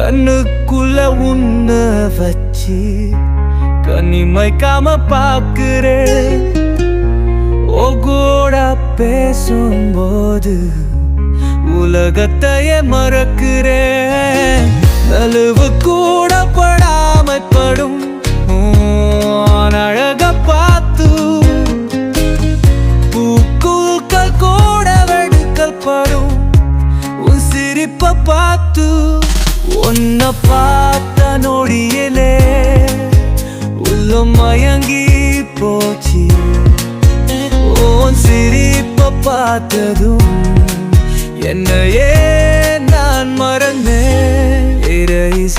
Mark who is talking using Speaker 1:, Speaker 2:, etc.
Speaker 1: கண்ணுக்குள்ள உன்ன வச்சு கனிமைக்காம பாக்குறேன். ஓகோட பேசும்போது உலகத்தையே மறக்கிறேன். நழுவு கூட படாம படும் அழக பார்த்து பூக்குள்கள் கூட வெடுக்கல் படும் உன் சிரிப்ப பார்த்து. உன்னை பார்த்த நொடியிலே உள்ளம் மயங்கி போச்சு. உன் சிரிப்ப பார்த்ததும் என்னையே நான் மறந்தேன். இறைச